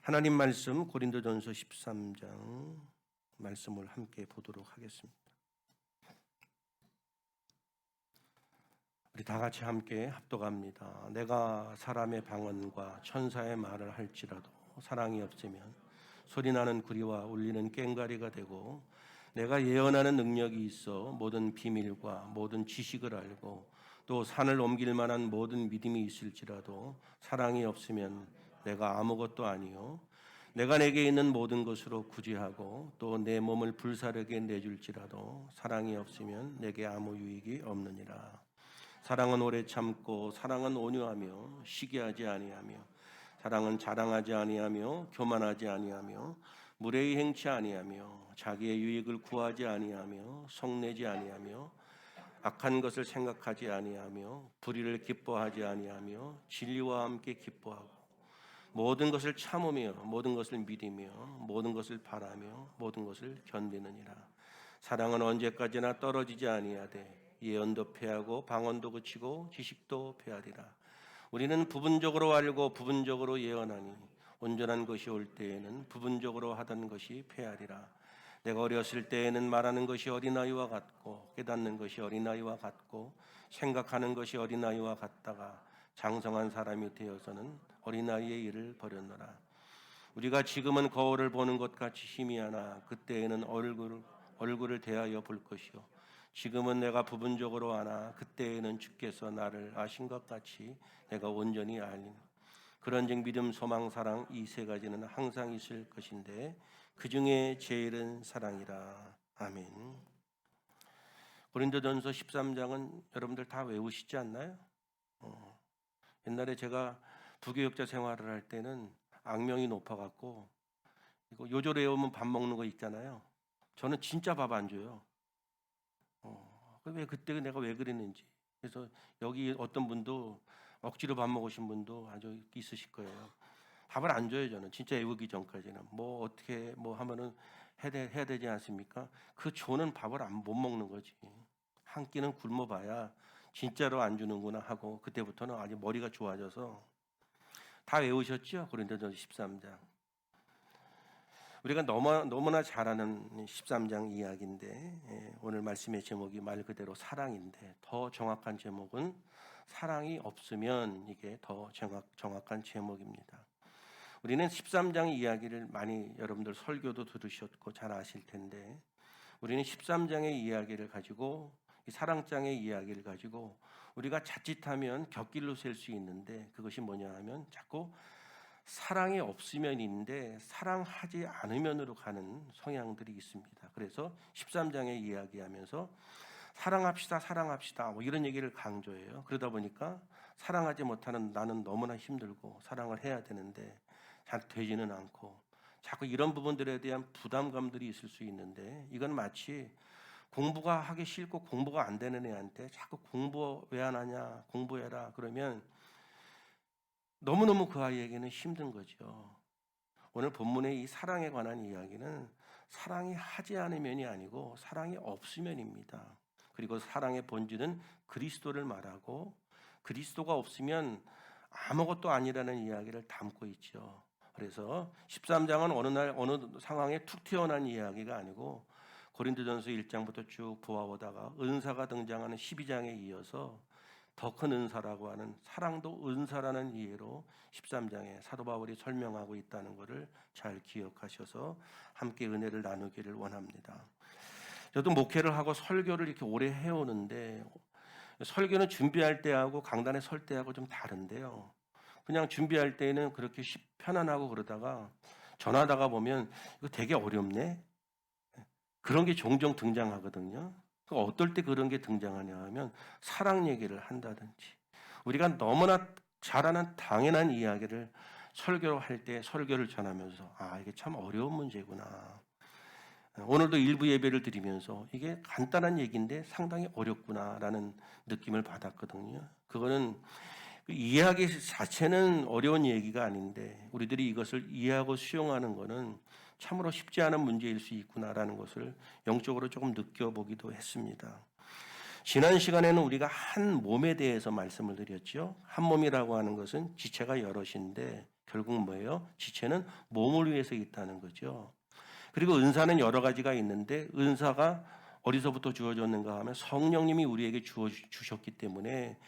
하나님 말씀 고린도전서 13장 말씀을 함께 보도록 하겠습니다. 우리 다 같이 함께 합독합니다. 내가 사람의 방언과 천사의 말을 할지라도 사랑이 없으면 소리나는 구리와 울리는 꽹과리가 되고, 내가 예언하는 능력이 있어 모든 비밀과 모든 지식을 알고 또 산을 옮길 만한 모든 믿음이 있을지라도 사랑이 없으면 내가 아무것도 아니요, 내가 내게 있는 모든 것으로 구제하고 또 내 몸을 불사르게 내줄지라도 사랑이 없으면 내게 아무 유익이 없느니라. 사랑은 오래 참고 사랑은 온유하며 시기하지 아니하며 사랑은 자랑하지 아니하며 교만하지 아니하며 무례히 행치 아니하며 자기의 유익을 구하지 아니하며 속내지 아니하며 악한 것을 생각하지 아니하며 불의를 기뻐하지 아니하며 진리와 함께 기뻐하고 모든 것을 참으며 모든 것을 믿으며 모든 것을 바라며 모든 것을 견디느니라. 사랑은 언제까지나 떨어지지 아니하되 예언도 패하고 방언도 그치고 지식도 패하리라. 우리는 부분적으로 알고 부분적으로 예언하니 온전한 것이 올 때에는 부분적으로 하던 것이 패하리라. 내가 어렸을 때에는 말하는 것이 어린아이와 같고 깨닫는 것이 어린아이와 같고 생각하는 것이 어린아이와 같다가 장성한 사람이 되어서는 어린아이의 일을 버렸노라. 우리가 지금은 거울을 보는 것 같이 희미하나 그때에는 얼굴을 대하여 볼 것이요, 지금은 내가 부분적으로 아나 그때에는 주께서 나를 아신 것 같이 내가 온전히 알리니, 그런즉 믿음, 소망, 사랑 이 세 가지는 항상 있을 것인데 그 중에 제일은 사랑이라. 아멘. 고린도전서 13장은 여러분들 다 외우시지 않나요? 옛날에 제가 부교육자 생활을 할 때는 악명이 높아갖고 이거 요절 외우면 밥 먹는 거 있잖아요. 저는 진짜 밥 안 줘요. 왜 그때 내가 왜 그랬는지. 그래서 여기 어떤 분도 억지로 밥 먹으신 분도 아주 있으실 거예요. 밥을 안 줘요. 저는 진짜 외우기 전까지는 뭐 어떻게 뭐 하면은 해야 되지 않습니까? 그 조는 밥을 못 먹는 거지. 한 끼는 굶어봐야 진짜로 안 주는구나 하고 그때부터는 아주 머리가 좋아져서 다 외우셨죠? 고린도전서 13장. 우리가 너무나 잘 아는 13장 이야기인데 오늘 말씀의 제목이 말 그대로 사랑인데 더 정확한 제목은 사랑이 없으면, 이게 더 정확한 제목입니다. 우리는 13장 이야기를 많이 여러분들 설교도 들으셨고 잘 아실 텐데, 우리는 13장의 이야기를 가지고 이 사랑장의 이야기를 가지고 우리가 자칫하면 곁길로 셀 수 있는데, 그것이 뭐냐 하면 자꾸 사랑이 없으면인데 사랑하지 않으면으로 가는 성향들이 있습니다. 그래서 13장에 이야기하면서 사랑합시다 뭐 이런 얘기를 강조해요. 그러다 보니까 사랑하지 못하는 나는 너무나 힘들고 사랑을 해야 되는데 잘 되지는 않고 자꾸 이런 부분들에 대한 부담감들이 있을 수 있는데, 이건 마치 공부가 하기 싫고 공부가 안 되는 애한테 자꾸 공부 왜 안 하냐, 공부해라 그러면 너무너무 그 아이에게는 힘든 거죠. 오늘 본문의 이 사랑에 관한 이야기는 사랑이 하지 않으면이 아니고 사랑이 없으면입니다. 그리고 사랑의 본질은 그리스도를 말하고 그리스도가 없으면 아무것도 아니라는 이야기를 담고 있죠. 그래서 13장은 어느 상황에 툭 튀어나온 이야기가 아니고 고린도전서 1장부터 쭉 보아오다가 은사가 등장하는 12장에 이어서 더 큰 은사라고 하는 사랑도 은사라는 이해로 13장에 사도 바울이 설명하고 있다는 것을 잘 기억하셔서 함께 은혜를 나누기를 원합니다. 저도 목회를 하고 설교를 이렇게 오래 해오는데 설교는 준비할 때하고 강단에 설 때하고 좀 다른데요. 그냥 준비할 때는 그렇게 편안하고 그러다가 전하다가 보면 이거 되게 어렵네? 그런 게 종종 등장하거든요. 어떨 때 그런 게 등장하냐 하면 사랑 얘기를 한다든지, 우리가 너무나 잘 아는 당연한 이야기를 설교를 할 때 설교를 전하면서 이게 참 어려운 문제구나. 오늘도 일부 예배를 드리면서 이게 간단한 얘기인데 상당히 어렵구나라는 느낌을 받았거든요. 그거는 이해하기 자체는 어려운 얘기가 아닌데 우리들이 이것을 이해하고 수용하는 것은 참으로 쉽지 않은 문제일 수 있구나라는 것을 영적으로 조금 느껴보기도 했습니다. 지난 시간에는 우리가 한 몸에 대해서 말씀을 드렸죠. 한 몸이라고 하는 것은 지체가 여럿인데 결국 뭐예요? 지체는 몸을 위해서 있다는 거죠. 그리고 은사는 여러 가지가 있는데 은사가 어디서부터 주어졌는가 하면 성령님이 우리에게 주셨기 때문에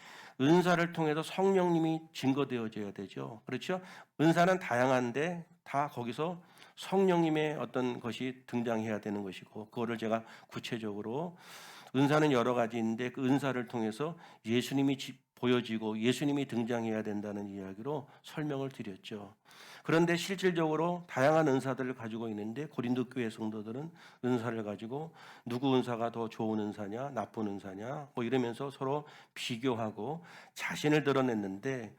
은사를 통해서 성령님이 증거되어져야 되죠. 그렇죠? 은사는 다양한데 다 거기서 성령님의 어떤 것이 등장해야 되는 것이고, 그거를 제가 구체적으로 은사는 여러 가지인데 그 은사를 통해서 예수님이 보여지고 예수님이 등장해야 된다는 이야기로 설명을 드렸죠. 그런데 실질적으로 다양한 은사들을 가지고 있는데 고린도 교회 성도들은 은사를 가지고 누구 은사가 더 좋은 은사냐, 나쁜 은사냐 뭐 이러면서 서로 비교하고 자신을 드러냈는데,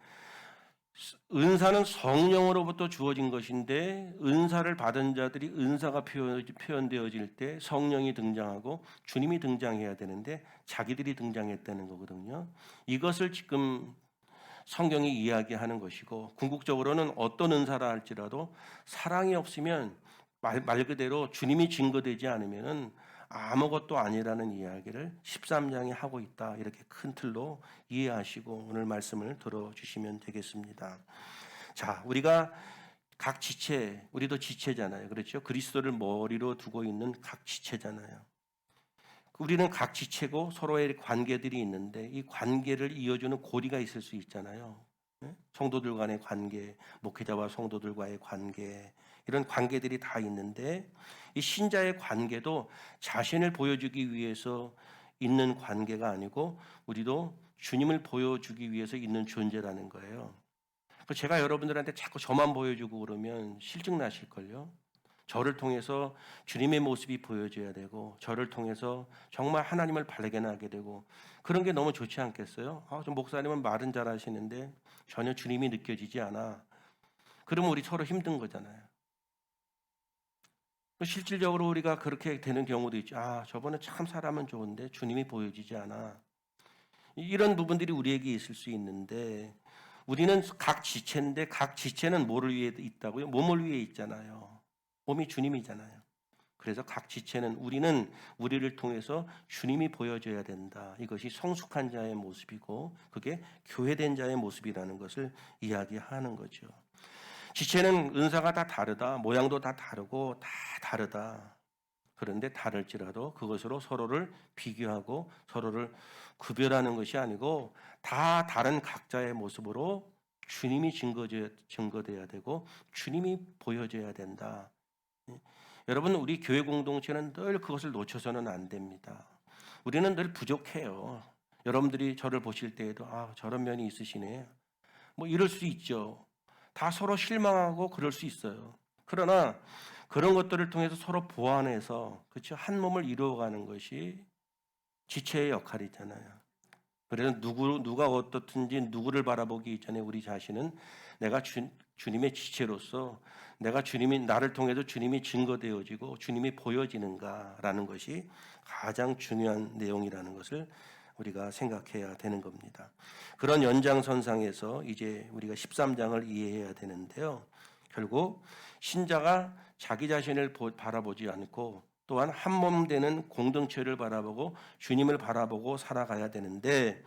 은사는 성령으로부터 주어진 것인데 은사를 받은 자들이 은사가 표현되어질 때 성령이 등장하고 주님이 등장해야 되는데 자기들이 등장했다는 거거든요. 이것을 지금 성경이 이야기하는 것이고, 궁극적으로는 어떤 은사라 할지라도 사랑이 없으면 말 그대로 주님이 증거되지 않으면은 아무것도 아니라는 이야기를 13장이 하고 있다. 이렇게 큰 틀로 이해하시고 오늘 말씀을 들어주시면 되겠습니다. 자, 우리가 각 지체, 우리도 지체잖아요. 그렇죠? 그리스도를 머리로 두고 있는 각 지체잖아요. 우리는 각 지체고 서로의 관계들이 있는데 이 관계를 이어주는 고리가 있을 수 있잖아요. 성도들 간의 관계, 목회자와 성도들과의 관계, 이런 관계들이 다 있는데 이 신자의 관계도 자신을 보여주기 위해서 있는 관계가 아니고 우리도 주님을 보여주기 위해서 있는 존재라는 거예요. 제가 여러분들한테 자꾸 저만 보여주고 그러면 실증 나실걸요. 저를 통해서 주님의 모습이 보여져야 되고 저를 통해서 정말 하나님을 발견하게 되고 그런 게 너무 좋지 않겠어요? 좀 목사님은 말은 잘하시는데 전혀 주님이 느껴지지 않아. 그러면 우리 서로 힘든 거잖아요. 실질적으로 우리가 그렇게 되는 경우도 있죠. 저번에 참 사람은 좋은데 주님이 보여지지 않아. 이런 부분들이 우리에게 있을 수 있는데 우리는 각 지체인데 각 지체는 뭐를 위해 있다고요? 몸을 위해 있잖아요. 몸이 주님이잖아요. 그래서 각 지체는 우리는 우리를 통해서 주님이 보여줘야 된다. 이것이 성숙한 자의 모습이고 그게 교회된 자의 모습이라는 것을 이야기하는 거죠. 지체는 은사가 다 다르다. 모양도 다 다르고 다 다르다. 그런데 다를지라도 그것으로 서로를 비교하고 서로를 구별하는 것이 아니고 다 다른 각자의 모습으로 주님이 증거돼야 되고 주님이 보여져야 된다. 여러분, 우리 교회 공동체는 늘 그것을 놓쳐서는 안 됩니다. 우리는 늘 부족해요. 여러분들이 저를 보실 때에도 저런 면이 있으시네. 뭐 이럴 수 있죠. 다 서로 실망하고 그럴 수 있어요. 그러나 그런 것들을 통해서 서로 보완해서 그렇죠? 한 몸을 이루어가는 것이 지체의 역할이잖아요. 그래서 누가 어떻든지 누구를 바라보기 이전에 우리 자신은 내가 주님의 지체로서 내가 주님이 나를 통해서 주님이 증거되어지고 주님이 보여지는가라는 것이 가장 중요한 내용이라는 것을 우리가 생각해야 되는 겁니다. 그런 연장선상에서 이제 우리가 13장을 이해해야 되는데요. 결국 신자가 자기 자신을 바라보지 않고 또한 한 몸 되는 공동체를 바라보고 주님을 바라보고 살아가야 되는데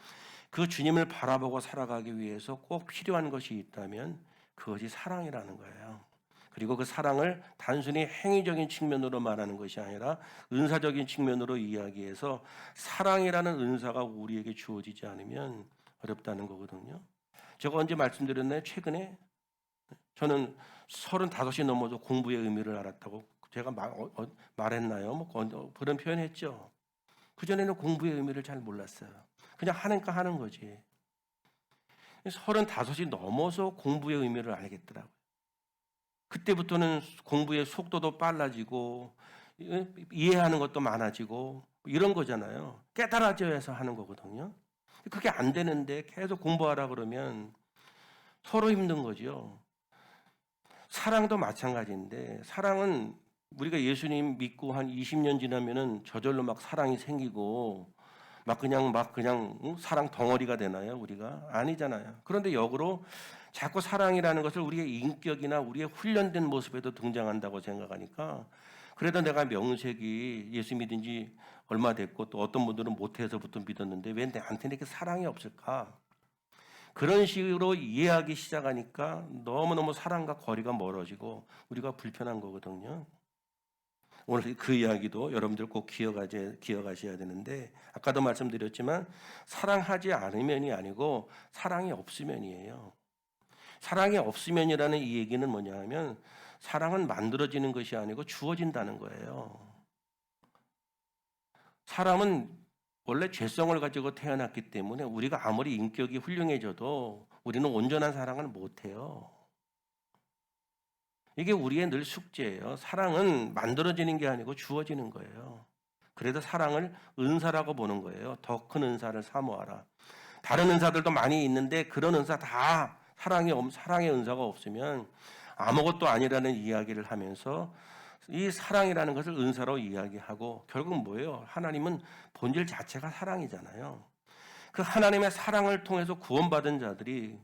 그 주님을 바라보고 살아가기 위해서 꼭 필요한 것이 있다면 그것이 사랑이라는 거예요. 그리고 그 사랑을 단순히 행위적인 측면으로 말하는 것이 아니라 은사적인 측면으로 이야기해서 사랑이라는 은사가 우리에게 주어지지 않으면 어렵다는 거거든요. 제가 언제 말씀드렸나요? 최근에 저는 35이 넘어서 공부의 의미를 알았다고 제가 말했나요? 뭐 그런 표현했죠. 그전에는 공부의 의미를 잘 몰랐어요. 그냥 하니까 하는 거지. 35이 넘어서 공부의 의미를 알겠더라고요. 그때부터는 공부의 속도도 빨라지고 이해하는 것도 많아지고 이런 거잖아요. 깨달아져야 해서 하는 거거든요. 그게 안 되는데 계속 공부하라 그러면 서로 힘든 거죠. 사랑도 마찬가지인데 사랑은 우리가 예수님 믿고 한 20년 지나면은 저절로 막 사랑이 생기고 막 그냥 사랑 덩어리가 되나요? 우리가 아니잖아요. 그런데 역으로 자꾸 사랑이라는 것을 우리의 인격이나 우리의 훈련된 모습에도 등장한다고 생각하니까 그래도 내가 명색이 예수 믿은 지 얼마 됐고 또 어떤 분들은 모태에서부터 믿었는데 왜 나한테는 이렇게 사랑이 없을까? 그런 식으로 이해하기 시작하니까 너무너무 사랑과 거리가 멀어지고 우리가 불편한 거거든요. 오늘 그 이야기도 여러분들 꼭 기억하셔야 되는데, 아까도 말씀드렸지만 사랑하지 않으면이 아니고 사랑이 없으면이에요. 사랑이 없으면이라는 이 얘기는 뭐냐 하면 사랑은 만들어지는 것이 아니고 주어진다는 거예요. 사람은 원래 죄성을 가지고 태어났기 때문에 우리가 아무리 인격이 훌륭해져도 우리는 온전한 사랑을 못해요. 이게 우리의 늘 숙제예요. 사랑은 만들어지는 게 아니고 주어지는 거예요. 그래서 사랑을 은사라고 보는 거예요. 더 큰 은사를 사모하라. 다른 은사들도 많이 있는데 그런 은사 다 사랑의 은사가 없으면 아무것도 아니라는 이야기를 하면서 이 사랑이라는 것을 은사로 이야기하고 결국 뭐예요? 하나님은 본질 자체가 사랑이잖아요. 그 하나님의 사랑을 통해서 구원받은 자들이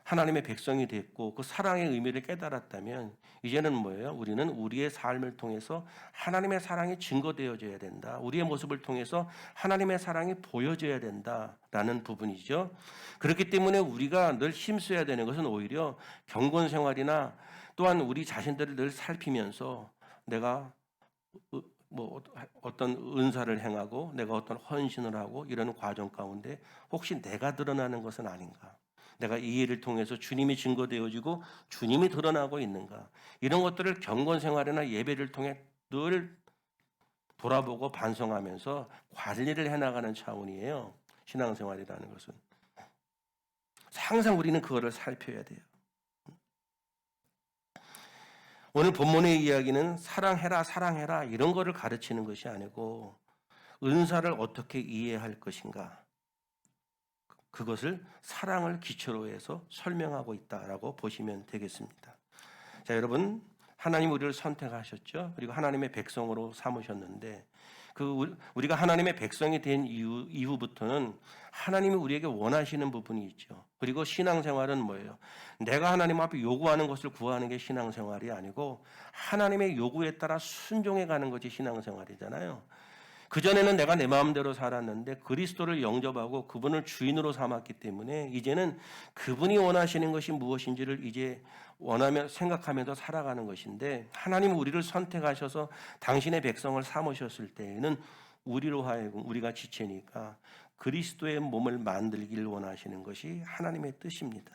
하나님의 백성이 됐고 그 사랑의 의미를 깨달았다면 이제는 뭐예요? 우리는 우리의 삶을 통해서 하나님의 사랑이 증거되어져야 된다. 우리의 모습을 통해서 하나님의 사랑이 보여져야 된다라는 부분이죠. 그렇기 때문에 우리가 늘 힘써야 되는 것은 오히려 경건 생활이나 또한 우리 자신들을 늘 살피면서 내가 뭐 어떤 은사를 행하고 내가 어떤 헌신을 하고 이런 과정 가운데 혹시 내가 드러나는 것은 아닌가? 내가 이 일을 통해서 주님이 증거되어지고 주님이 드러나고 있는가? 이런 것들을 경건 생활이나 예배를 통해 늘 돌아보고 반성하면서 관리를 해나가는 차원이에요. 신앙생활이라는 것은. 항상 우리는 그거를 살펴야 돼요. 오늘 본문의 이야기는 사랑해라, 사랑해라 이런 거를 가르치는 것이 아니고 은사를 어떻게 이해할 것인가? 그것을 사랑을 기초로 해서 설명하고 있다라고 보시면 되겠습니다. 자, 여러분, 하나님 우리를 선택하셨죠. 그리고 하나님의 백성으로 삼으셨는데 우리가 하나님의 백성이 된 이후부터는 하나님이 우리에게 원하시는 부분이 있죠. 그리고 신앙생활은 뭐예요? 내가 하나님 앞에 요구하는 것을 구하는 게 신앙생활이 아니고 하나님의 요구에 따라 순종해 가는 것이 신앙생활이잖아요. 그전에는 내가 내 마음대로 살았는데 그리스도를 영접하고 그분을 주인으로 삼았기 때문에 이제는 그분이 원하시는 것이 무엇인지를 이제 원하며 생각하면서 살아가는 것인데, 하나님은 우리를 선택하셔서 당신의 백성을 삼으셨을 때에는 우리로 하여금 우리가 지체니까 그리스도의 몸을 만들기를 원하시는 것이 하나님의 뜻입니다.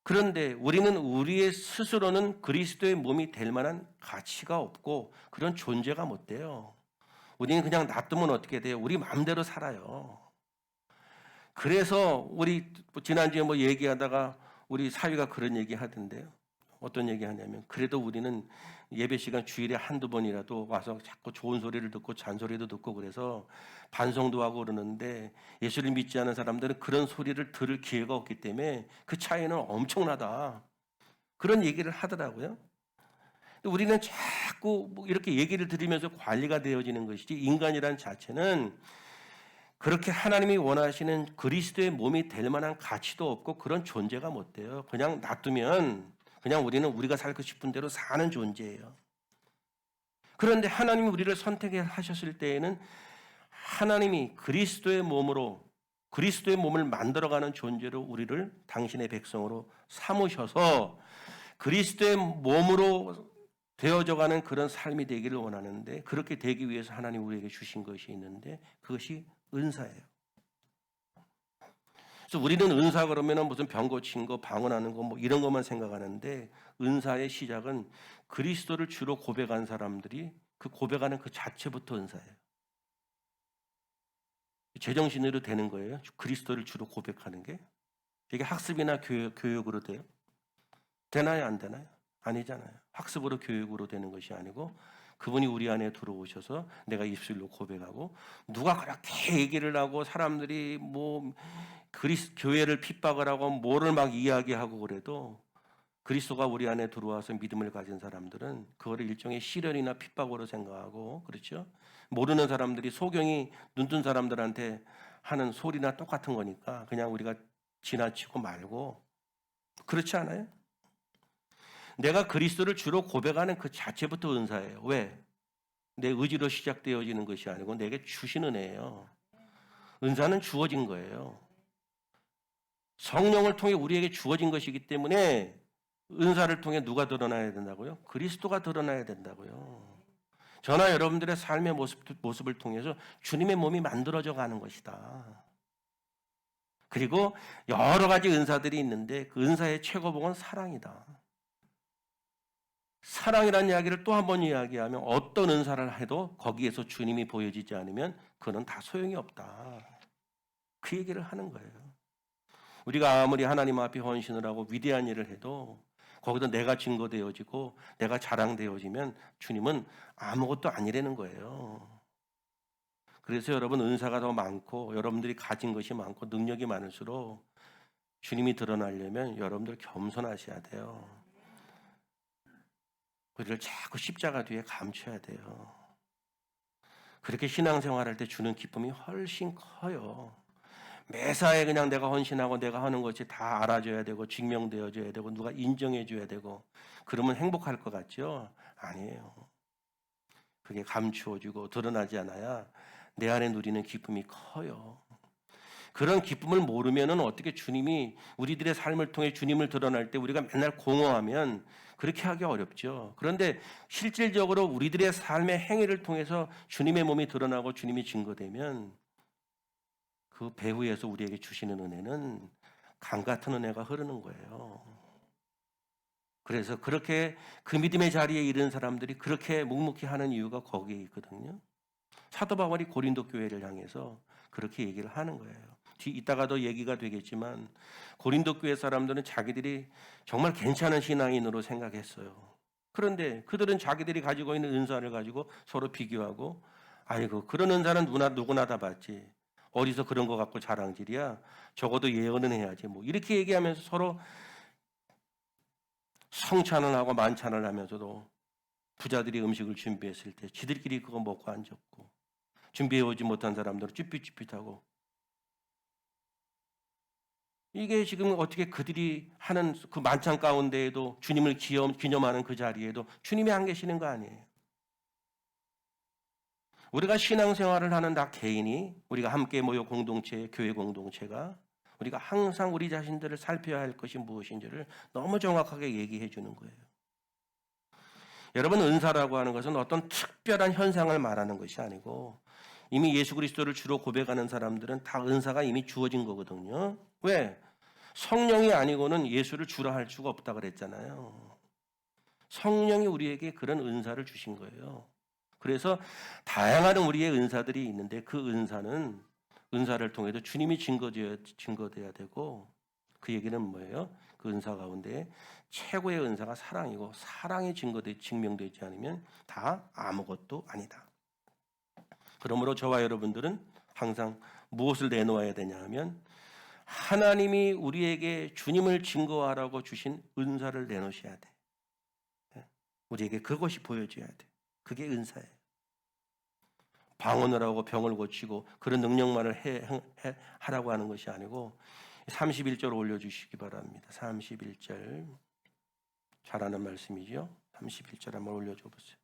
그런데 우리는 우리의 스스로는 그리스도의 몸이 될 만한 가치가 없고 그런 존재가 못 돼요. 우리는 그냥 놔두면 어떻게 돼요? 우리 마음대로 살아요. 그래서 우리 지난주에 뭐 얘기하다가 우리 사위가 그런 얘기 하던데요. 어떤 얘기 하냐면 그래도 우리는 예배 시간 주일에 한두 번이라도 와서 자꾸 좋은 소리를 듣고 잔소리도 듣고 그래서 반성도 하고 그러는데 예수를 믿지 않은 사람들은 그런 소리를 들을 기회가 없기 때문에 그 차이는 엄청나다. 그런 얘기를 하더라고요. 우리는 자꾸 이렇게 얘기를 들으면서 관리가 되어지는 것이지 인간이란 자체는 그렇게 하나님이 원하시는 그리스도의 몸이 될 만한 가치도 없고 그런 존재가 못 돼요. 그냥 놔두면 그냥 우리는 우리가 살고 싶은 대로 사는 존재예요. 그런데 하나님이 우리를 선택하셨을 때에는 하나님이 그리스도의 몸을 만들어가는 존재로 우리를 당신의 백성으로 삼으셔서 그리스도의 몸으로 되어져가는 그런 삶이 되기를 원하는데, 그렇게 되기 위해서 하나님 우리에게 주신 것이 있는데 그것이 은사예요. 그래서 우리는 은사 그러면 무슨 병 고친 거, 방언하는 거 뭐 이런 것만 생각하는데 은사의 시작은 그리스도를 주로 고백한 사람들이 그 고백하는 그 자체부터 은사예요. 제정신으로 되는 거예요. 그리스도를 주로 고백하는 게. 이게 학습이나 교육으로 돼요? 되나요? 안 되나요? 아니잖아요. 학습으로 교육으로 되는 것이 아니고 그분이 우리 안에 들어오셔서 내가 입술로 고백하고, 누가 그렇게 얘기를 하고 사람들이 뭐 교회를 핍박을 하고 뭐를 막 이야기하고 그래도 그리스도가 우리 안에 들어와서 믿음을 가진 사람들은 그거를 일종의 시련이나 핍박으로 생각하고, 그렇죠? 모르는 사람들이 소경이 눈뜬 사람들한테 하는 소리나 똑같은 거니까 그냥 우리가 지나치고 말고, 그렇지 않아요? 내가 그리스도를 주로 고백하는 그 자체부터 은사예요. 왜? 내 의지로 시작되어지는 것이 아니고 내게 주신 은혜예요. 은사는 주어진 거예요. 성령을 통해 우리에게 주어진 것이기 때문에 은사를 통해 누가 드러나야 된다고요? 그리스도가 드러나야 된다고요. 저나 여러분들의 삶의 모습을 통해서 주님의 몸이 만들어져 가는 것이다. 그리고 여러 가지 은사들이 있는데 그 은사의 최고봉은 사랑이다. 사랑이라는 이야기를 또 한 번 이야기하면 어떤 은사를 해도 거기에서 주님이 보여지지 않으면 그는 다 소용이 없다. 그 얘기를 하는 거예요. 우리가 아무리 하나님 앞에 헌신을 하고 위대한 일을 해도 거기서 내가 증거되어지고 내가 자랑되어지면 주님은 아무것도 아니라는 거예요. 그래서 여러분 은사가 더 많고 여러분들이 가진 것이 많고 능력이 많을수록 주님이 드러나려면 여러분들 겸손하셔야 돼요. 우리를 자꾸 십자가 뒤에 감춰야 돼요. 그렇게 신앙생활할 때 주는 기쁨이 훨씬 커요. 매사에 그냥 내가 헌신하고 내가 하는 것이 다 알아줘야 되고 증명되어져야 되고 누가 인정해줘야 되고 그러면 행복할 것 같죠? 아니에요. 그게 감추어지고 드러나지 않아야 내 안에 누리는 기쁨이 커요. 그런 기쁨을 모르면은 어떻게 주님이 우리들의 삶을 통해 주님을 드러날 때 우리가 맨날 공허하면 그렇게 하기 어렵죠. 그런데 실질적으로 우리들의 삶의 행위를 통해서 주님의 몸이 드러나고 주님이 증거되면 그 배후에서 우리에게 주시는 은혜는 강 같은 은혜가 흐르는 거예요. 그래서 그렇게 그 믿음의 자리에 이른 사람들이 그렇게 묵묵히 하는 이유가 거기에 있거든요. 사도 바울이 고린도 교회를 향해서 그렇게 얘기를 하는 거예요. 이따가도 얘기가 되겠지만 고린도 교회 사람들은 자기들이 정말 괜찮은 신앙인으로 생각했어요. 그런데 그들은 자기들이 가지고 있는 은사를 가지고 서로 비교하고 아이고 그런 은사는 누구나 다 받지. 어디서 그런 거 갖고 자랑질이야. 적어도 예언은 해야지. 뭐 이렇게 얘기하면서 서로 성찬을 하고 만찬을 하면서도 부자들이 음식을 준비했을 때 지들끼리 그거 먹고 앉았고 준비해오지 못한 사람들은 쭈삣쭈삣하고 이게 지금 어떻게 그들이 하는 그 만찬 가운데에도 주님을 기념하는 그 자리에도 주님이 안 계시는 거 아니에요. 우리가 신앙생활을 하는 다 개인이 우리가 함께 모여 공동체, 교회 공동체가 우리가 항상 우리 자신들을 살펴야 할 것이 무엇인지를 너무 정확하게 얘기해 주는 거예요. 여러분 은사라고 하는 것은 어떤 특별한 현상을 말하는 것이 아니고 이미 예수 그리스도를 주로 고백하는 사람들은 다 은사가 이미 주어진 거거든요. 왜? 성령이 아니고는 예수를 주라 할 수가 없다 그랬잖아요. 성령이 우리에게 그런 은사를 주신 거예요. 그래서 다양한 우리의 은사들이 있는데 그 은사를 통해서 주님이 증거돼야 되고 그 얘기는 뭐예요? 그 은사 가운데 최고의 은사가 사랑이고 사랑이 증명되지 않으면 다 아무것도 아니다. 그러므로 저와 여러분들은 항상 무엇을 내놓아야 되냐 하면 하나님이 우리에게 주님을 증거하라고 주신 은사를 내놓으셔야 돼. 우리에게 그것이 보여줘야 돼. 그게 은사예요. 방언을 하고 병을 고치고 그런 능력만을 하라고 하는 것이 아니고 31절 올려주시기 바랍니다. 31절 잘하는 말씀이죠. 31절 한번 올려줘 보세요.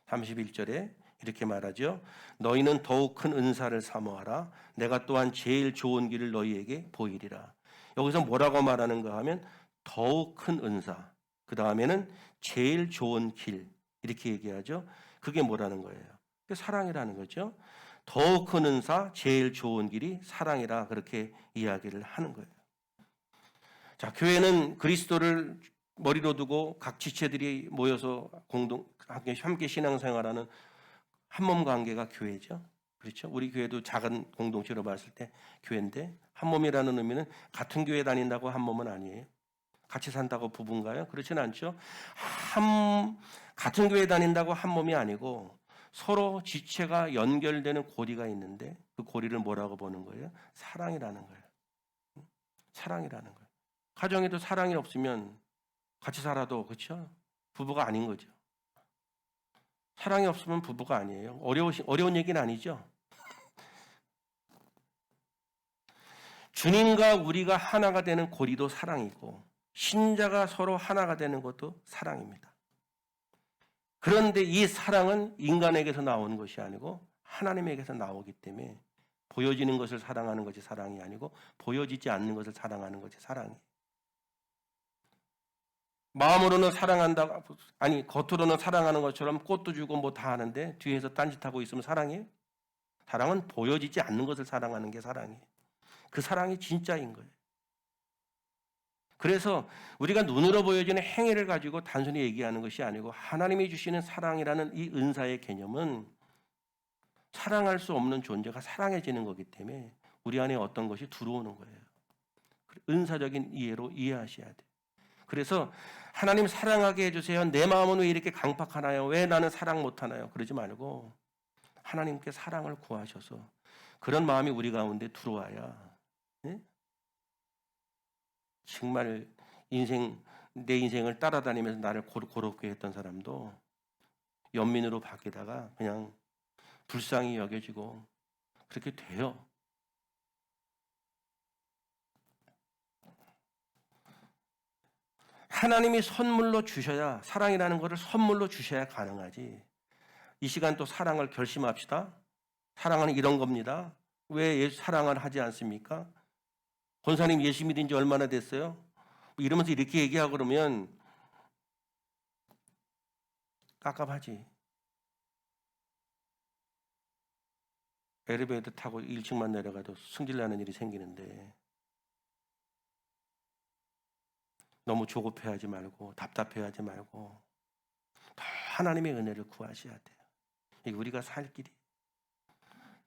31절에 이렇게 말하죠. 너희는 더욱 큰 은사를 사모하라. 내가 또한 제일 좋은 길을 너희에게 보이리라. 여기서 뭐라고 말하는가 하면 더욱 큰 은사. 그 다음에는 제일 좋은 길. 이렇게 얘기하죠. 그게 뭐라는 거예요? 그게 사랑이라는 거죠. 더욱 큰 은사, 제일 좋은 길이 사랑이라 그렇게 이야기를 하는 거예요. 자, 교회는 그리스도를 머리로 두고 각 지체들이 모여서 함께 신앙생활하는 한 몸 관계가 교회죠. 그렇죠? 우리 교회도 작은 공동체로 봤을 때 교회인데 한 몸이라는 의미는 같은 교회 다닌다고 한 몸은 아니에요. 같이 산다고 부부인가요? 그렇지는 않죠. 같은 교회 다닌다고 한 몸이 아니고 서로 지체가 연결되는 고리가 있는데 그 고리를 뭐라고 보는 거예요? 사랑이라는 거예요. 사랑이라는 거예요. 가정에도 사랑이 없으면 같이 살아도 그렇죠? 부부가 아닌 거죠. 사랑이 없으면 부부가 아니에요. 어려운 얘기는 아니죠. 주님과 우리가 하나가 되는 고리도 사랑이고 신자가 서로 하나가 되는 것도 사랑입니다. 그런데 이 사랑은 인간에게서 나오는 것이 아니고 하나님에게서 나오기 때문에 보여지는 것을 사랑하는 것이 사랑이 아니고 보여지지 않는 것을 사랑하는 것이 사랑이에요. 마음으로는 사랑한다, 아니 겉으로는 사랑하는 것처럼 꽃도 주고 뭐 다 하는데 뒤에서 딴짓하고 있으면 사랑이에요? 사랑은 보여지지 않는 것을 사랑하는 게 사랑이에요. 그 사랑이 진짜인 거예요. 그래서 우리가 눈으로 보여지는 행위를 가지고 단순히 얘기하는 것이 아니고 하나님이 주시는 사랑이라는 이 은사의 개념은 사랑할 수 없는 존재가 사랑해지는 거기 때문에 우리 안에 어떤 것이 들어오는 거예요. 은사적인 이해로 이해하셔야 돼요. 그래서 하나님 사랑하게 해주세요. 내 마음은 왜 이렇게 강팍하나요? 왜 나는 사랑 못하나요? 그러지 말고 하나님께 사랑을 구하셔서 그런 마음이 우리 가운데 들어와야, 네? 정말 내 인생을 따라다니면서 나를 고롭게 했던 사람도 연민으로 바뀌다가 그냥 불쌍히 여겨지고 그렇게 돼요. 하나님이 선물로 주셔야, 사랑이라는 것을 선물로 주셔야 가능하지. 이 시간 또 사랑을 결심합시다. 사랑은 이런 겁니다. 왜 사랑을 하지 않습니까? 권사님 예수 믿은 지 얼마나 됐어요? 이러면서 이렇게 얘기하고 그러면 깝깝하지. 엘리베이터 타고 1층만 내려가도 승질나는 일이 생기는데 너무 조급해하지 말고 답답해하지 말고 더 하나님의 은혜를 구하셔야 돼요. 이게 우리가 살 길이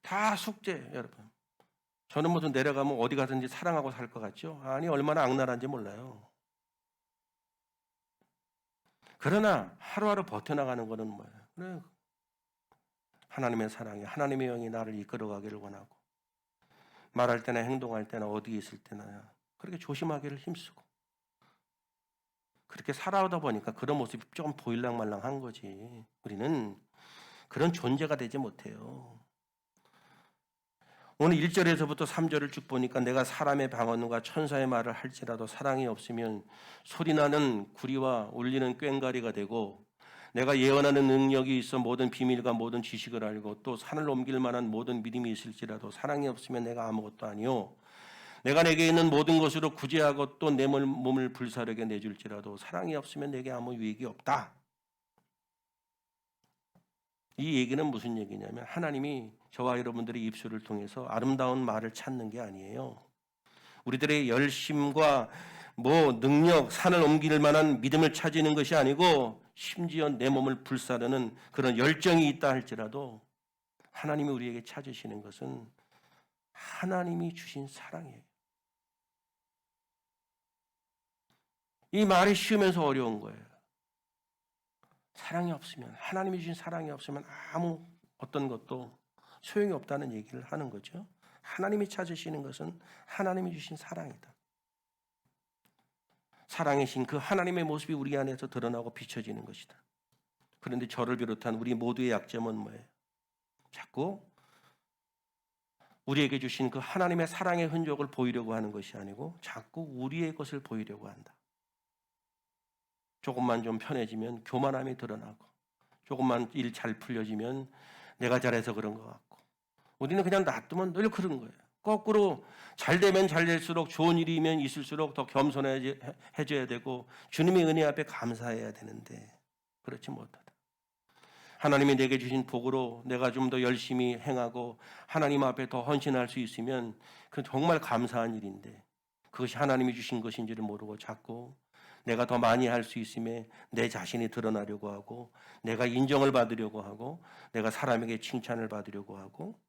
다 숙제, 여러분. 저는 무슨 내려가면 어디 가든지 사랑하고 살 것 같죠? 아니, 얼마나 악랄한지 몰라요. 그러나 하루하루 버텨나가는 거는 뭐예요? 그래, 하나님의 사랑이, 하나님의 영이 나를 이끌어가기를 원하고 말할 때나 행동할 때나 어디에 있을 때나 그렇게 조심하기를 힘쓰고 그렇게 살아오다 보니까 그런 모습이 좀 보일랑말랑한 거지. 우리는 그런 존재가 되지 못해요. 오늘 1절에서부터 3절을 쭉 보니까 내가 사람의 방언과 천사의 말을 할지라도 사랑이 없으면 소리나는 구리와 울리는 꽹과리가 되고 내가 예언하는 능력이 있어 모든 비밀과 모든 지식을 알고 또 산을 옮길 만한 모든 믿음이 있을지라도 사랑이 없으면 내가 아무것도 아니요 내가 내게 있는 모든 것으로 구제하고 또 내 몸을 불사르게 내줄지라도 사랑이 없으면 내게 아무 유익이 없다. 이 얘기는 무슨 얘기냐면 하나님이 저와 여러분들의 입술을 통해서 아름다운 말을 찾는 게 아니에요. 우리들의 열심과 능력, 산을 옮길 만한 믿음을 찾는 것이 아니고 심지어 내 몸을 불사르는 그런 열정이 있다 할지라도 하나님이 우리에게 찾으시는 것은 하나님이 주신 사랑이에요. 이 말이 쉬우면서 어려운 거예요. 사랑이 없으면, 하나님이 주신 사랑이 없으면 아무 어떤 것도 소용이 없다는 얘기를 하는 거죠. 하나님이 찾으시는 것은 하나님이 주신 사랑이다. 사랑이신 그 하나님의 모습이 우리 안에서 드러나고 비춰지는 것이다. 그런데 저를 비롯한 우리 모두의 약점은 뭐예요? 자꾸 우리에게 주신 그 하나님의 사랑의 흔적을 보이려고 하는 것이 아니고 자꾸 우리의 것을 보이려고 한다. 조금만 좀 편해지면 교만함이 드러나고 조금만 일 잘 풀려지면 내가 잘해서 그런 것 같고 우리는 그냥 놔두면 늘 그런 거예요. 거꾸로 잘 되면 잘 될수록 좋은 일이면 있을수록 더 겸손해져야 되고 주님의 은혜 앞에 감사해야 되는데 그렇지 못하다. 하나님이 내게 주신 복으로 내가 좀 더 열심히 행하고 하나님 앞에 더 헌신할 수 있으면 그 정말 감사한 일인데 그것이 하나님이 주신 것인지를 모르고 자꾸 내가 더 많이 할 수 있음에 내 자신이 드러나려고 하고 내가 인정을 받으려고 하고 내가 사람에게 칭찬을 받으려고 하고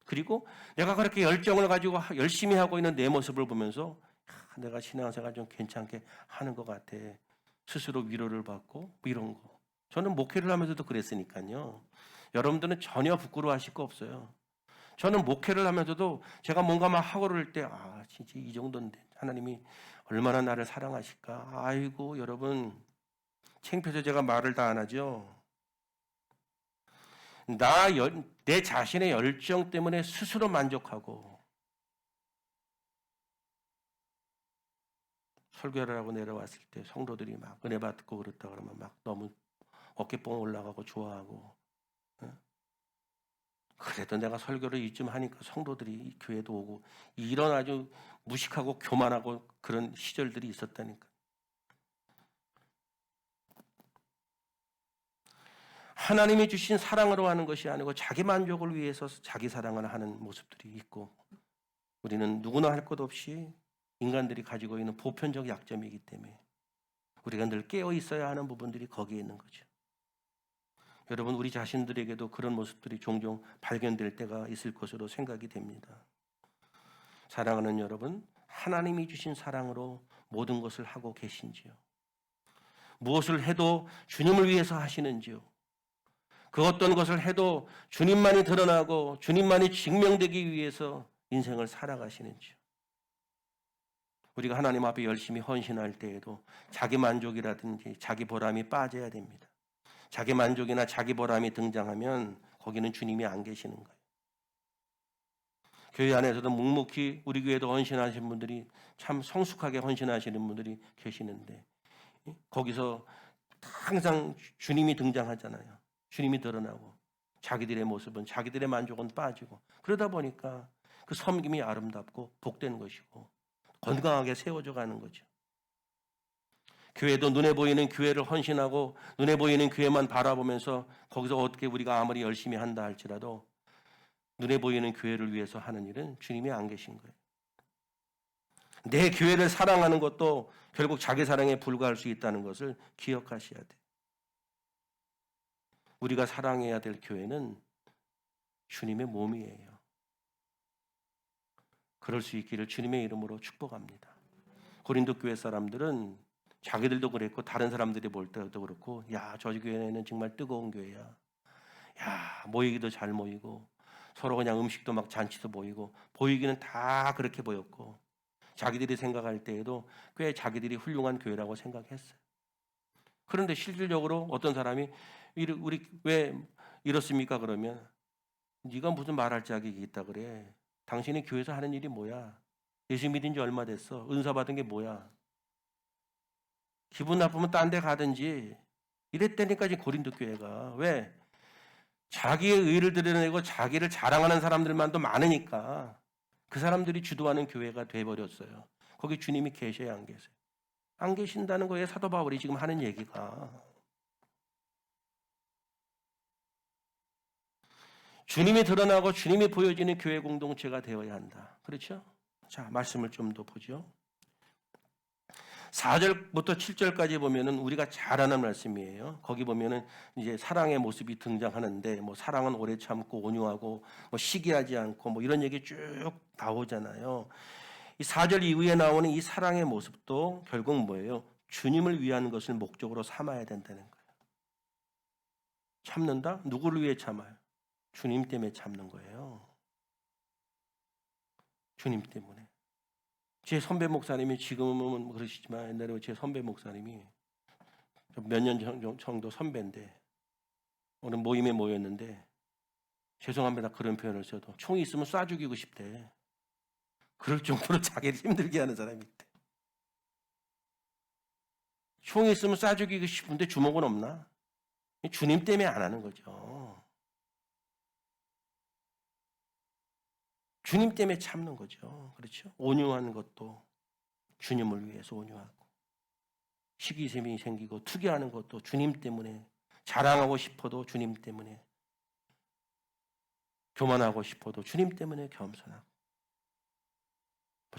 그리고 내가 그렇게 열정을 가지고 열심히 하고 있는 내 모습을 보면서 내가 신앙생활 좀 괜찮게 하는 것 같아. 스스로 위로를 받고 이런 거. 저는 목회를 하면서도 그랬으니까요. 여러분들은 전혀 부끄러워하실 거 없어요. 저는 목회를 하면서도 제가 뭔가 막 하고 그럴 때 진짜 이 정도인데 하나님이 얼마나 나를 사랑하실까. 아이고 여러분 창피해서 제가 말을 다 안 하죠. 내 자신의 열정 때문에 스스로 만족하고 설교를 하고 내려왔을 때 성도들이 막 은혜 받고 그렇다 그러면 막 너무 어깨뽕 올라가고 좋아하고, 그래도 내가 설교를 이쯤 하니까 성도들이 교회도 오고, 이런 아주 무식하고 교만하고 그런 시절들이 있었다니까. 하나님이 주신 사랑으로 하는 것이 아니고 자기 만족을 위해서 자기 사랑을 하는 모습들이 있고, 우리는 누구나 할 것 없이 인간들이 가지고 있는 보편적 약점이기 때문에 우리가 늘 깨어 있어야 하는 부분들이 거기에 있는 거죠. 여러분, 우리 자신들에게도 그런 모습들이 종종 발견될 때가 있을 것으로 생각이 됩니다. 사랑하는 여러분, 하나님이 주신 사랑으로 모든 것을 하고 계신지요? 무엇을 해도 주님을 위해서 하시는지요? 그 어떤 것을 해도 주님만이 드러나고 주님만이 증명되기 위해서 인생을 살아가시는지요? 우리가 하나님 앞에 열심히 헌신할 때에도 자기 만족이라든지 자기 보람이 빠져야 됩니다. 자기 만족이나 자기 보람이 등장하면 거기는 주님이 안 계시는 거예요. 교회 안에서도 묵묵히 우리 교회도 헌신하시는 분들이 참 성숙하게 헌신하시는 분들이 계시는데, 거기서 항상 주님이 등장하잖아요. 주님이 드러나고 자기들의 모습은, 자기들의 만족은 빠지고, 그러다 보니까 그 섬김이 아름답고 복된 것이고 건강하게 세워져 가는 거죠. 교회도 눈에 보이는 교회를 헌신하고 눈에 보이는 교회만 바라보면서 거기서 어떻게 우리가 아무리 열심히 한다 할지라도 눈에 보이는 교회를 위해서 하는 일은 주님이 안 계신 거예요. 내 교회를 사랑하는 것도 결국 자기 사랑에 불과할 수 있다는 것을 기억하셔야 돼요. 우리가 사랑해야 될 교회는 주님의 몸이에요. 그럴 수 있기를 주님의 이름으로 축복합니다. 고린도 교회 사람들은 자기들도 그랬고 다른 사람들이 볼 때도 그렇고, 야, 저 교회는 정말 뜨거운 교회야. 야, 모이기도 잘 모이고 서로 그냥 음식도 막 잔치도 모이고, 보이기는 다 그렇게 보였고 자기들이 생각할 때에도 꽤 자기들이 훌륭한 교회라고 생각했어요. 그런데 실질적으로 어떤 사람이 우리 왜 이렇습니까? 그러면 네가 무슨 말할 자격이 있다 그래. 당신이 교회에서 하는 일이 뭐야? 예수 믿은 지 얼마 됐어? 은사 받은 게 뭐야? 기분 나쁘면 딴 데 가든지. 이랬다니까 지금 고린도 교회가. 왜? 자기의 의를 드러내고 자기를 자랑하는 사람들만도 많으니까 그 사람들이 주도하는 교회가 돼버렸어요. 거기 주님이 계셔야 안 계세요? 안 계신다는 거예요. 사도 바울이 지금 하는 얘기가. 주님이 드러나고 주님이 보여지는 교회 공동체가 되어야 한다. 그렇죠? 자, 말씀을 좀 더 보죠. 4절부터 7절까지 보면은 우리가 잘 아는 말씀이에요. 거기 보면은 이제 사랑의 모습이 등장하는데, 뭐 사랑은 오래 참고 온유하고 뭐 시기하지 않고 뭐 이런 얘기 쭉 나오잖아요. 이 4절 이후에 나오는 이 사랑의 모습도 결국 뭐예요? 주님을 위한 것을 목적으로 삼아야 된다는 거예요. 참는다? 누구를 위해 참아요? 주님 때문에 참는 거예요. 주님 때문에. 제 선배 목사님이, 지금은 그러시지만 옛날에 제 선배 목사님이 몇 년 정도 선배인데 어느 모임에 모였는데, 죄송합니다 그런 표현을 써도, 총이 있으면 쏴 죽이고 싶대. 그럴 정도로 자기를 힘들게 하는 사람이 있대. 총이 있으면 쏴 죽이고 싶은데 주먹은 없나? 주님 때문에 안 하는 거죠. 주님 때문에 참는 거죠. 그렇죠? 온유한 것도 주님을 위해서 온유하고, 시기심이 생기고 투기하는 것도 주님 때문에, 자랑하고 싶어도 주님 때문에, 교만하고 싶어도 주님 때문에 겸손하고.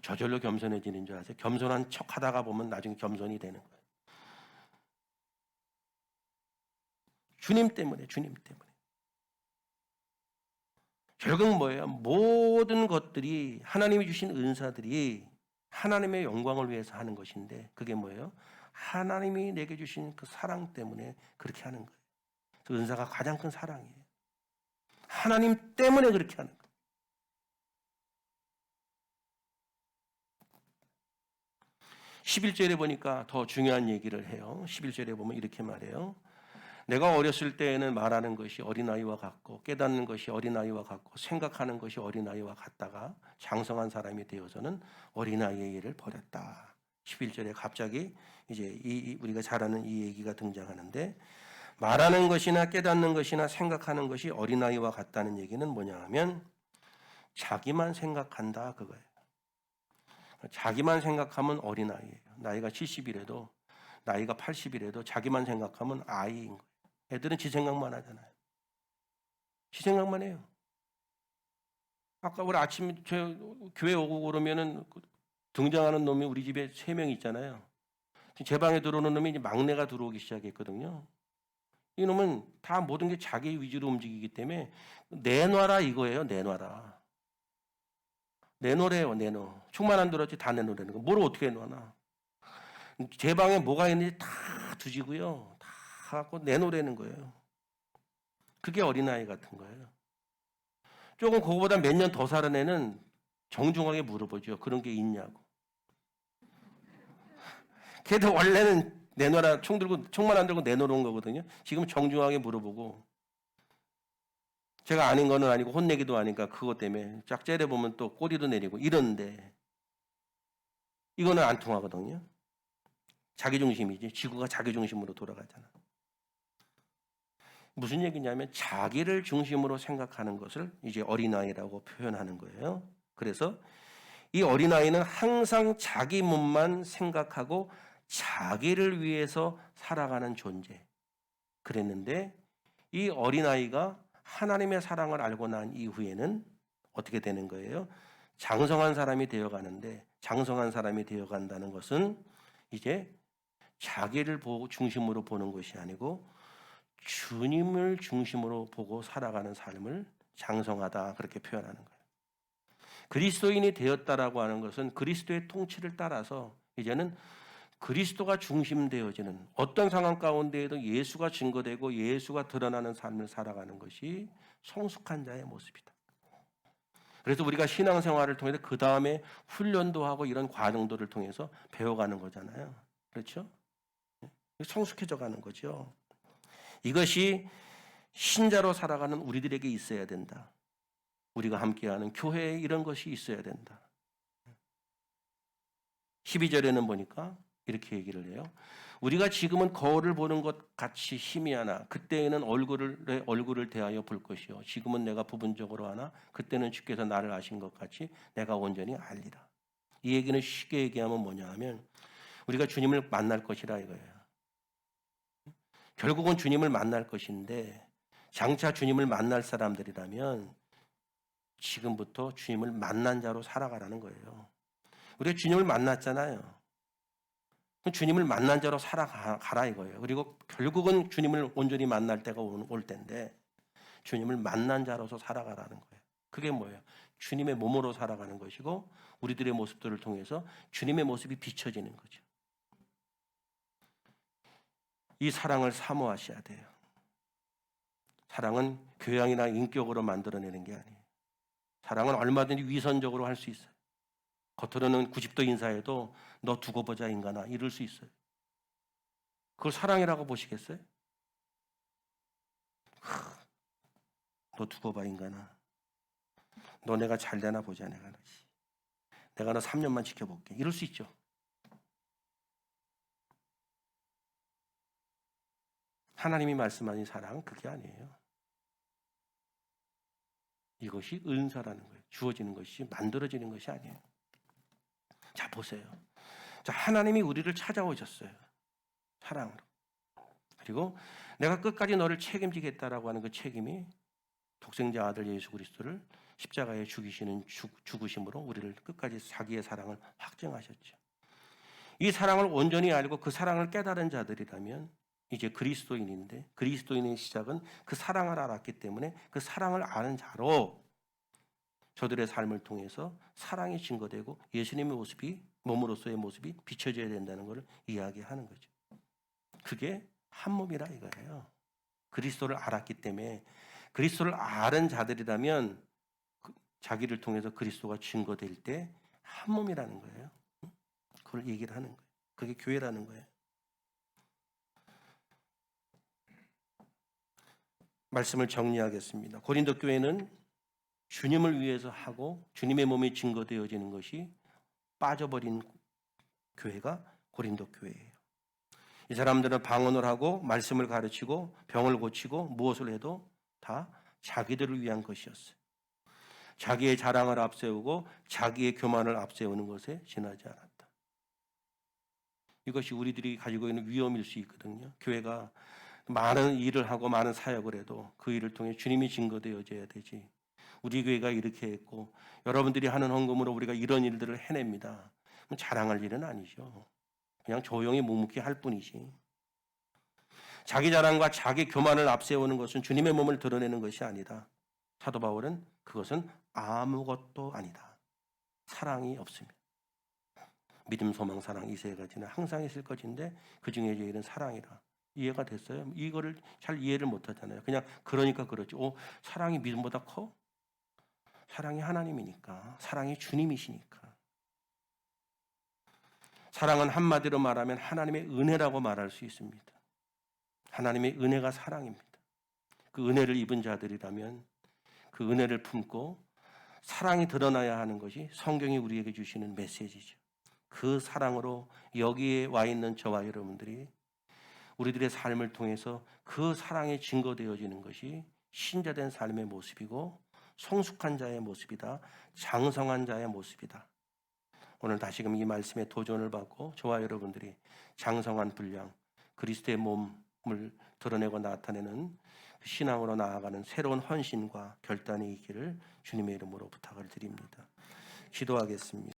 저절로 겸손해지는 줄 아세요? 겸손한 척 하다가 보면 나중에 겸손이 되는 거예요. 주님 때문에, 주님 때문에. 결국 뭐예요? 모든 것들이, 하나님이 주신 은사들이 하나님의 영광을 위해서 하는 것인데, 그게 뭐예요? 하나님이 내게 주신 그 사랑 때문에 그렇게 하는 거예요. 그 은사가 가장 큰 사랑이에요. 하나님 때문에 그렇게 하는 거예요. 11절에 보니까 더 중요한 얘기를 해요. 11절에 보면 이렇게 말해요. 내가 어렸을 때에는 말하는 것이 어린아이와 같고 깨닫는 것이 어린아이와 같고 생각하는 것이 어린아이와 같다가 장성한 사람이 되어서는 어린아이의 일을 버렸다. 11절에 갑자기 이제 우리가 잘 아는 이 얘기가 등장하는데, 말하는 것이나 깨닫는 것이나 생각하는 것이 어린아이와 같다는 얘기는 뭐냐 하면 자기만 생각한다 그거예요. 자기만 생각하면 어린아이예요. 나이가 70이라도 나이가 80이라도 자기만 생각하면 아이인 거예요. 애들은 지 생각만 하잖아요. 지 생각만 해요. 아까 우리 아침 교회 오고 그러면은 등장하는 놈이 우리 집에 3명 있잖아요. 제 방에 들어오는 놈이 이제 막내가 들어오기 시작했거든요. 이놈은 다 모든 게 자기 위주로 움직이기 때문에 내놔라 이거예요. 내놔라. 내놓으래요. 내놓. 총만 안 들었지 다 내놓으라는 거. 뭘 어떻게 내놔. 제 방에 뭐가 있는지 다 두지고요. 다 갖고 내놓으라는 거예요. 그게 어린아이 같은 거예요. 조금 그거보다 몇 년 더 사는 애는 정중하게 물어보죠. 그런 게 있냐고. 걔도 원래는 내놔라 총만 안 들고 내놓는 거거든요. 지금 정중하게 물어보고, 제가 아닌 거는 아니고 혼내기도 하니까 그것 때문에 쫙 째려보면 또 꼬리도 내리고 이러는데, 이거는 안 통하거든요. 자기중심이지. 지구가 자기중심으로 돌아가잖아. 무슨 얘기냐면 자기를 중심으로 생각하는 것을 이제 어린아이라고 표현하는 거예요. 그래서 이 어린아이는 항상 자기 몸만 생각하고 자기를 위해서 살아가는 존재. 그랬는데 이 어린아이가 하나님의 사랑을 알고 난 이후에는 어떻게 되는 거예요? 장성한 사람이 되어가는데, 장성한 사람이 되어간다는 것은 이제 자기를 중심으로 보는 것이 아니고 주님을 중심으로 보고 살아가는 삶을 장성하다 그렇게 표현하는 거예요. 그리스도인이 되었다라고 하는 것은 그리스도의 통치를 따라서 이제는 그리스도가 중심되어지는, 어떤 상황 가운데에도 예수가 증거되고 예수가 드러나는 삶을 살아가는 것이 성숙한 자의 모습이다. 그래서 우리가 신앙생활을 통해서 그 다음에 훈련도 하고 이런 과정들을 통해서 배워가는 거잖아요. 그렇죠? 성숙해져 가는 거죠. 이것이 신자로 살아가는 우리들에게 있어야 된다. 우리가 함께하는 교회에 이런 것이 있어야 된다. 12절에는 보니까 이렇게 얘기를 해요. 우리가 지금은 거울을 보는 것 같이 희미하나 그때에는 얼굴을 대하여 볼 것이요. 지금은 내가 부분적으로 하나 그때는 주께서 나를 아신 것 같이 내가 온전히 알리라. 이 얘기는 쉽게 얘기하면 뭐냐 하면 우리가 주님을 만날 것이라 이거예요. 결국은 주님을 만날 것인데, 장차 주님을 만날 사람들이라면 지금부터 주님을 만난 자로 살아가라는 거예요. 우리가 주님을 만났잖아요. 주님을 만난 자로 살아가라 이거예요. 그리고 결국은 주님을 온전히 만날 때가 올 텐데 주님을 만난 자로서 살아가라는 거예요. 그게 뭐예요? 주님의 몸으로 살아가는 것이고 우리들의 모습들을 통해서 주님의 모습이 비춰지는 거죠. 이 사랑을 사모하셔야 돼요. 사랑은 교양이나 인격으로 만들어내는 게 아니에요. 사랑은 얼마든지 위선적으로 할 수 있어요. 겉으로는 90도 인사해도 너 두고 보자 인간아 이럴 수 있어요. 그걸 사랑이라고 보시겠어요? 너 두고 봐 인간아. 너 내가 잘 되나 보자 내가 너 3년만 지켜볼게. 이럴 수 있죠. 하나님이 말씀하신 사랑은 그게 아니에요. 이것이 은사라는 거예요. 주어지는 것이 만들어지는 것이 아니에요. 자 보세요. 자 하나님이 우리를 찾아오셨어요. 사랑으로. 그리고 내가 끝까지 너를 책임지겠다라고 하는 그 책임이 독생자 아들 예수 그리스도를 십자가에 죽이시는 죽으심으로 우리를 끝까지 자기의 사랑을 확증하셨죠. 이 사랑을 온전히 알고 그 사랑을 깨달은 자들이라면 이제 그리스도인인데, 그리스도인의 시작은 그 사랑을 알았기 때문에 그 사랑을 아는 자로 저들의 삶을 통해서 사랑이 증거되고 예수님의 모습이, 몸으로서의 모습이 비춰져야 된다는 것을 이야기하는 거죠. 그게 한 몸이라 이거예요. 그리스도를 알았기 때문에, 그리스도를 아는 자들이라면 자기를 통해서 그리스도가 증거될 때 한 몸이라는 거예요. 그걸 얘기를 하는 거예요. 그게 교회라는 거예요. 말씀을 정리하겠습니다. 고린도 교회는 주님을 위해서 하고 주님의 몸이 증거되어지는 것이 빠져버린 교회가 고린도 교회예요. 이 사람들은 방언을 하고 말씀을 가르치고 병을 고치고 무엇을 해도 다 자기들을 위한 것이었어요. 자기의 자랑을 앞세우고 자기의 교만을 앞세우는 것에 지나지 않았다. 이것이 우리들이 가지고 있는 위험일 수 있거든요. 교회가 많은 일을 하고 많은 사역을 해도 그 일을 통해 주님이 증거되어져야 되지. 우리 교회가 이렇게 했고 여러분들이 하는 헌금으로 우리가 이런 일들을 해냅니다. 자랑할 일은 아니죠. 그냥 조용히 묵묵히 할 뿐이지. 자기 자랑과 자기 교만을 앞세우는 것은 주님의 몸을 드러내는 것이 아니다. 사도 바울은 그것은 아무것도 아니다. 사랑이 없으면. 믿음, 소망, 사랑 이 세 가지는 항상 있을 것인데 그 중에 제일은 사랑이라. 이해가 됐어요? 이거를 잘 이해를 못 하잖아요. 그냥 그러니까 그렇지. 사랑이 믿음보다 커? 사랑이 하나님이니까. 사랑이 주님이시니까. 사랑은 한마디로 말하면 하나님의 은혜라고 말할 수 있습니다. 하나님의 은혜가 사랑입니다. 그 은혜를 입은 자들이라면 그 은혜를 품고 사랑이 드러나야 하는 것이 성경이 우리에게 주시는 메시지죠. 그 사랑으로 여기에 와 있는 저와 여러분들이 우리들의 삶을 통해서 그 사랑이 증거되어지는 것이 신자된 삶의 모습이고 성숙한 자의 모습이다. 장성한 자의 모습이다. 오늘 다시금 이 말씀에 도전을 받고 저와 여러분들이 장성한 분량, 그리스도의 몸을 드러내고 나타내는 신앙으로 나아가는 새로운 헌신과 결단이 있기를 주님의 이름으로 부탁을 드립니다. 기도하겠습니다.